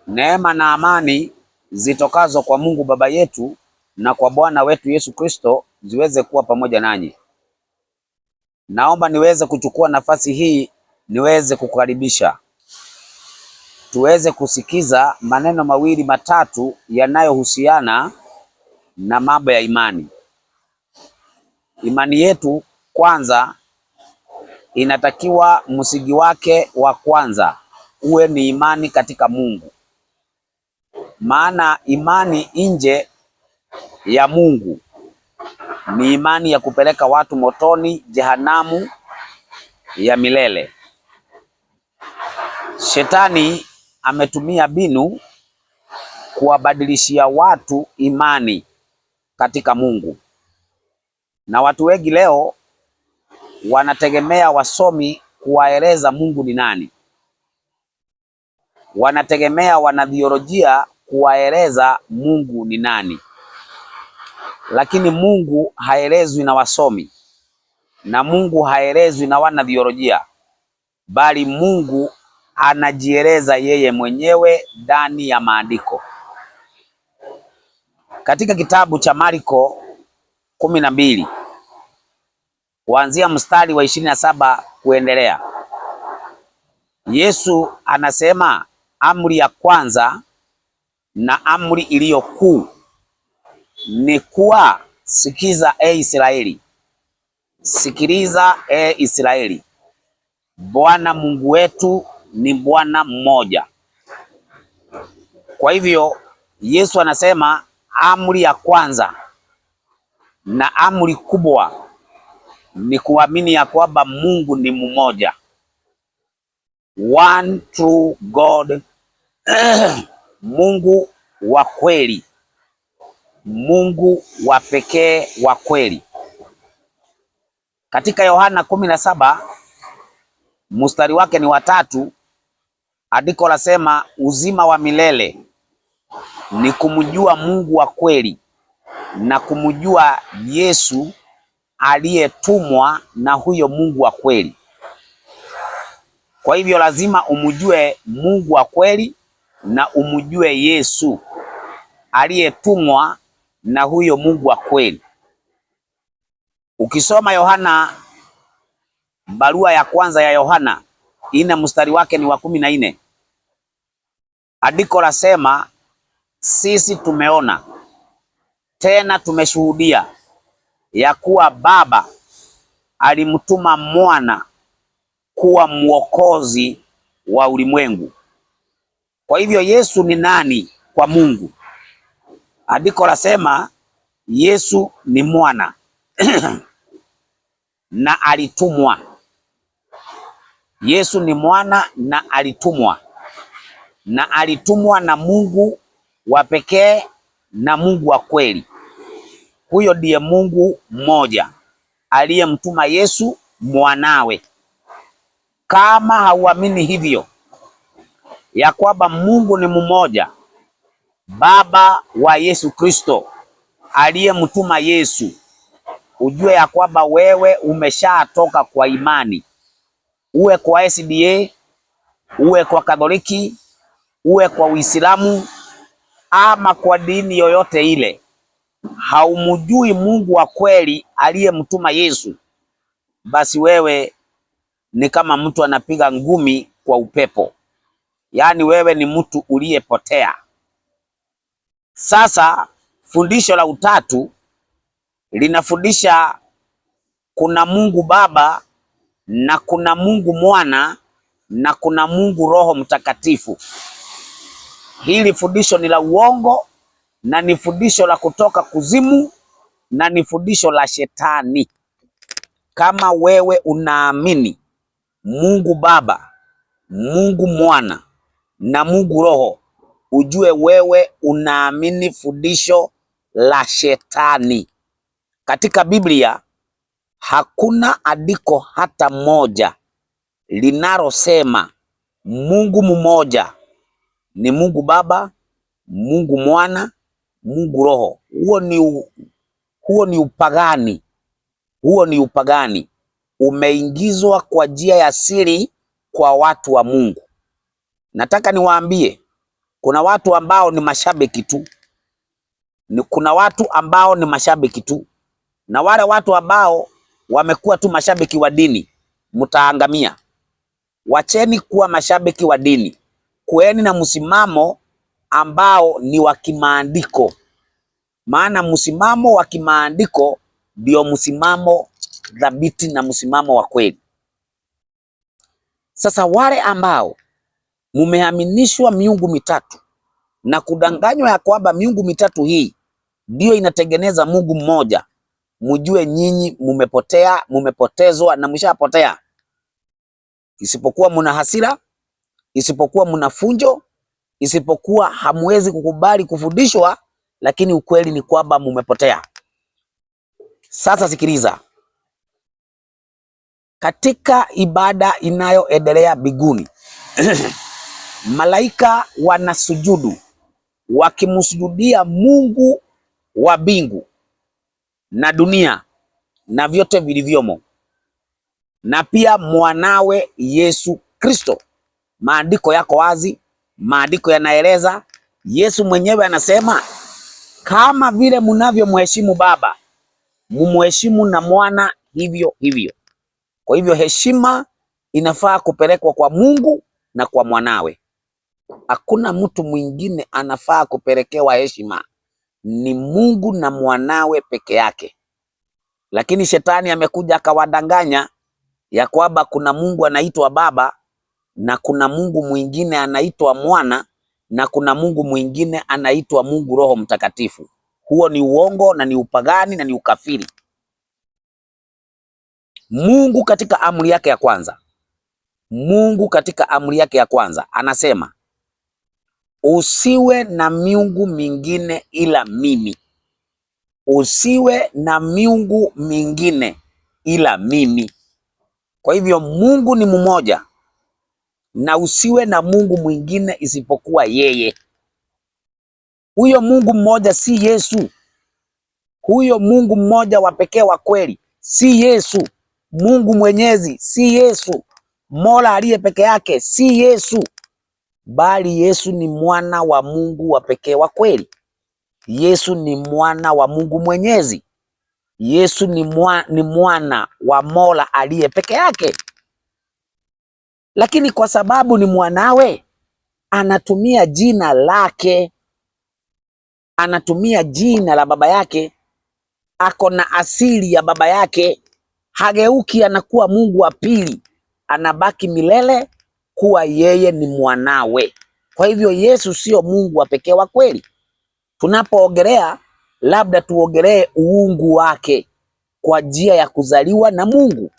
Neema na amani zitokazo kwa Mungu Baba yetu na kwa Bwana wetu Yesu Kristo ziweze kuwa pamoja nanyi. Naomba niweze kuchukua nafasi hii niweze kukukaribisha tuweze kusikiza maneno mawili matatu yanayohusiana na mambo ya imani. Imani yetu kwanza inatakiwa msingi wake wa kwanza uwe ni imani katika Mungu. Maana imani nje ya Mungu ni imani ya kupeleka watu motoni, jehanamu ya milele. Shetani ametumia mbinu kuwabadilishia watu imani katika Mungu, na watu wengi leo wanategemea wasomi kuwaeleza Mungu ni nani. Wanategemea wanathiolojia kuwaeleza Mungu ni nani. Lakini Mungu haelezwi na wasomi, na Mungu haelezwi na wanathiolojia, bali Mungu anajieleza yeye mwenyewe ndani ya maandiko. Katika kitabu cha Marko 12 kuanzia mstari wa 27 kuendelea, Yesu anasema amri ya kwanza na amri iliyo kuu ni kuwa, sikiza Israeli, sikiliza Israeli, Bwana Mungu wetu ni Bwana mmoja. Kwa hivyo Yesu anasema amri ya kwanza na amri kubwa ni kuamini ya kwamba Mungu ni mmoja, one true God, Mungu wa kweli, Mungu wa pekee wa kweli. Katika Yohana 17 mstari wake ni 3, andiko lasema uzima wa milele ni kumjua Mungu wa kweli na kumjua Yesu aliyetumwa na huyo Mungu wa kweli. Kwa hivyo lazima umjue Mungu wa kweli na umjue Yesu aliyetumwa na huyo Mungu wa kweli. Ukisoma Yohana, barua ya kwanza ya Yohana 4 mstari wake ni wa 14, andiko lasema sisi tumeona tena tumeshuhudia ya kuwa Baba alimtuma mwana kuwa mwokozi wa ulimwengu. Kwa hivyo Yesu ni nani kwa Mungu? Andiko lasema Yesu ni mwana na alitumwa. Yesu ni mwana na alitumwa, na alitumwa na Mungu wa pekee na Mungu wa kweli. Huyo ndiye Mungu mmoja aliyemtuma Yesu mwanawe. Kama hauamini hivyo ya kwamba Mungu ni mmoja, Baba wa Yesu Kristo aliyemtuma Yesu, ujue ya kwamba wewe umeshatoka kwa imani. Uwe kwa SDA, uwe kwa Katoliki, uwe kwa Uislamu ama kwa dini yoyote ile, haumjui Mungu wa kweli aliyemtuma Yesu, basi wewe ni kama mtu anapiga ngumi kwa upepo. Yaani wewe ni mtu uliyepotea. Sasa fundisho la utatu linafundisha kuna Mungu Baba na kuna Mungu Mwana na kuna Mungu Roho Mtakatifu. Hili fundisho ni la uongo na ni fundisho la kutoka kuzimu na ni fundisho la shetani. Kama wewe unaamini Mungu Baba, Mungu Mwana na Mungu Roho, ujue wewe unaamini fundisho la shetani. Katika Biblia hakuna andiko hata moja linalosema Mungu mmoja ni Mungu Baba, Mungu Mwana, Mungu Roho. Huo ni upagani. Huo ni upagani umeingizwa kwa njia ya siri kwa watu wa Mungu. Nataka niwaambie Kuna watu ambao ni mashabiki tu. Kuna watu ambao ni mashabiki tu, na wale watu ambao wamekuwa tu mashabiki wa dini, mtaangamia. Wacheni kuwa mashabiki wa dini, kueni na msimamo ambao ni wa kimaandiko, maana msimamo wa kimaandiko ndio msimamo thabiti na msimamo wa kweli. Sasa wale ambao mumeaminishwa miungu mitatu na kudanganywa ya kwamba miungu mitatu hii ndio inatengeneza Mungu mmoja, mjue nyinyi mumepotea, mumepotezwa na mshapotea. Isipokuwa muna hasira, isipokuwa muna funjo, isipokuwa hamwezi kukubali kufundishwa, lakini ukweli ni kwamba mumepotea. Sasa sikiliza, katika ibada inayoendelea mbinguni malaika wanasujudu wakimsujudia Mungu wa mbingu na dunia na vyote vilivyomo, na pia mwanawe Yesu Kristo. Maandiko yako wazi, maandiko yanaeleza. Yesu mwenyewe anasema kama vile mnavyomheshimu Baba, mumheshimu na mwana hivyo hivyo. Kwa hivyo heshima inafaa kupelekwa kwa Mungu na kwa mwanawe. Hakuna mtu mwingine anafaa kupelekewa heshima, ni Mungu na mwanawe peke yake. Lakini shetani amekuja akawadanganya ya kwamba kuna Mungu anaitwa Baba na kuna Mungu mwingine anaitwa Mwana na kuna Mungu mwingine anaitwa Mungu Roho Mtakatifu. Huo ni uongo na ni upagani na ni ukafiri. Mungu katika amri yake ya kwanza, Mungu katika amri yake ya kwanza anasema usiwe na miungu mingine ila mimi. Usiwe na miungu mingine ila mimi. Kwa hivyo Mungu ni mmoja na usiwe na Mungu mwingine isipokuwa yeye. Huyo Mungu mmoja si Yesu. Huyo Mungu mmoja wa pekee wa kweli si Yesu. Mungu Mwenyezi si Yesu. Mola aliye peke yake si Yesu, bali Yesu ni mwana wa Mungu wa pekee wa kweli. Yesu ni mwana wa Mungu Mwenyezi. Yesu ni mwana wa Mola aliye peke yake. Lakini kwa sababu ni mwanawe, anatumia jina lake, anatumia jina la baba yake, ako na asili ya baba yake, hageuki anakuwa Mungu wa pili, anabaki milele kuwa yeye ni mwanawe. Kwa hivyo Yesu sio Mungu wa pekee wa kweli. Tunapoogelea labda tuogelee uungu wake kwa njia ya kuzaliwa na Mungu,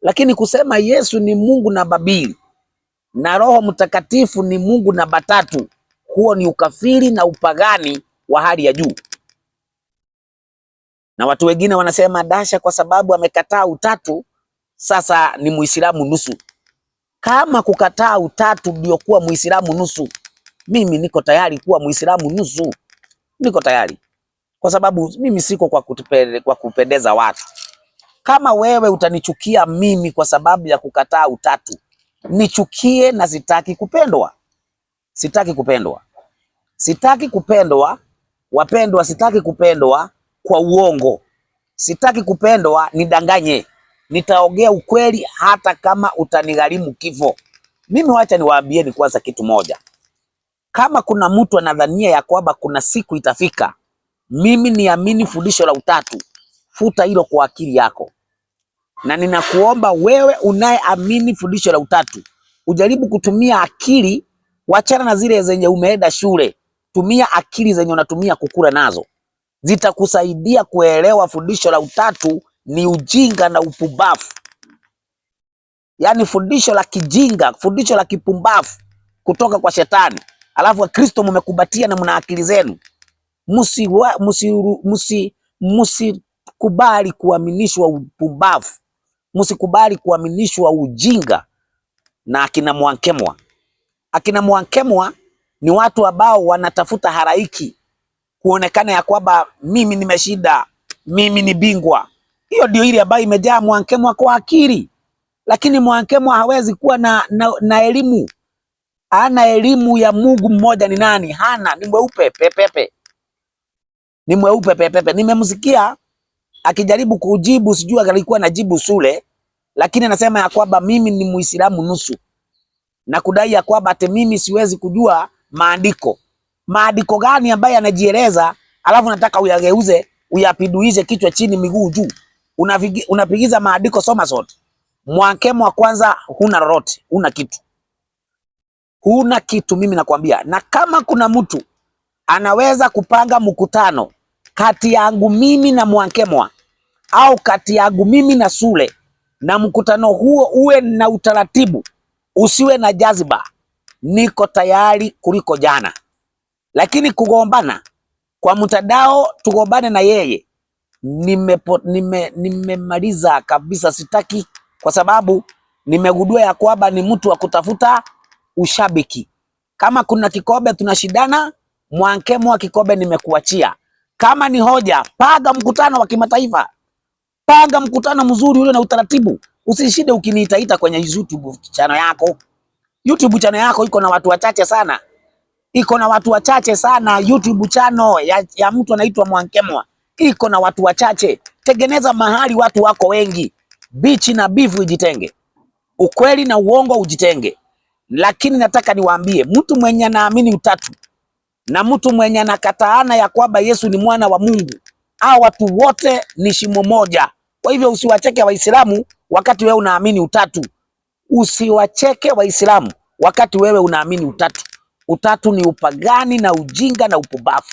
lakini kusema Yesu ni Mungu namba mbili na Roho Mtakatifu ni Mungu namba tatu, huo ni ukafiri na upagani wa hali ya juu. Na watu wengine wanasema Dasha kwa sababu amekataa utatu sasa ni Muislamu nusu. Kama kukataa utatu ndio kuwa Muislamu nusu, mimi niko tayari kuwa Muislamu nusu. Niko tayari, kwa sababu mimi siko kwa kupendeza watu. Kama wewe utanichukia mimi kwa sababu ya kukataa utatu, nichukie, na sitaki kupendwa. Sitaki kupendwa. Sitaki kupendwa, wapendwa, sitaki kupendwa kwa uongo. Sitaki kupendwa nidanganye. Nitaongea ukweli hata kama utanigharimu kifo. Mimi wacha niwaambieni kwanza kitu moja. Kama kuna mtu anadhania ya kwamba kuna siku itafika mimi niamini fundisho la utatu, futa hilo kwa akili yako. Na ninakuomba wewe unayeamini fundisho la utatu, ujaribu kutumia akili, wachana na zile zenye umeenda shule. Tumia akili zenye unatumia kukula nazo. Zitakusaidia kuelewa fundisho la utatu ni ujinga na upumbavu. Yaani fundisho la kijinga, fundisho la kipumbavu kutoka kwa shetani. Alafu wa Kristo mumekubatia na mna akili zenu. Musikubali kuaminishwa upumbavu. Musikubali kuaminishwa ujinga na akina Mwankemwa. Akina Mwankemwa ni watu ambao wanatafuta haraiki, kuonekana ya kwamba mimi nimeshinda, mimi ni bingwa. Hiyo ndio ile ambayo imejaa Mwankemwa kwa akili. Lakini Mwankemwa hawezi kuwa na elimu. Ana elimu ya Mungu mmoja ni nani? Hana. Ni mweupe pepepe, ni mweupe pepepe. Nimemsikia akijaribu kujibu, sijui alikuwa anajibu shule, lakini anasema ya kwamba mimi ni Muislamu nusu, na kudai ya kwamba ate mimi siwezi kujua maandiko. Maandiko gani ambaye anajieleza alafu nataka uyageuze uyapiduize kichwa chini miguu juu? Unapigiza maandiko soma zote. Mwankemo wa kwanza huna lolote, huna kitu. Huna kitu, mimi nakwambia. Na kama kuna mtu anaweza kupanga mkutano kati yangu mimi na Mwankemwa au kati yangu mimi na Sule, na mkutano huo uwe na utaratibu, usiwe na jaziba, niko tayari kuliko jana. Lakini kugombana kwa mtandao, tugombane na yeye, nimemaliza kabisa, sitaki, kwa sababu nimegundua ya kwamba ni mtu wa kutafuta ushabiki. Kama kuna kikombe tunashindana, Mwankemwa kikombe nimekuachia. Kama ni hoja, paga mkutano wa kimataifa, paga mkutano mzuri ule na utaratibu. Usishinde ukiniitaita kwenye YouTube channel yako. YouTube channel yako iko na watu wachache sana. Iko na watu wachache sana. YouTube channel ya mtu anaitwa Mwankemwa iko na watu wachache. Tengeneza mahali watu wako wengi. Bichi na bifu ijitenge, ukweli na uongo ujitenge. Lakini nataka niwaambie, mtu mwenye anaamini utatu na mtu mwenye anakataana ya kwamba Yesu ni mwana wa Mungu, hao watu wote ni shimo moja. Kwa hivyo usiwacheke Waislamu wakati wewe unaamini utatu. Usiwacheke Waislamu wakati wewe unaamini utatu. Utatu ni upagani na ujinga na upumbavu.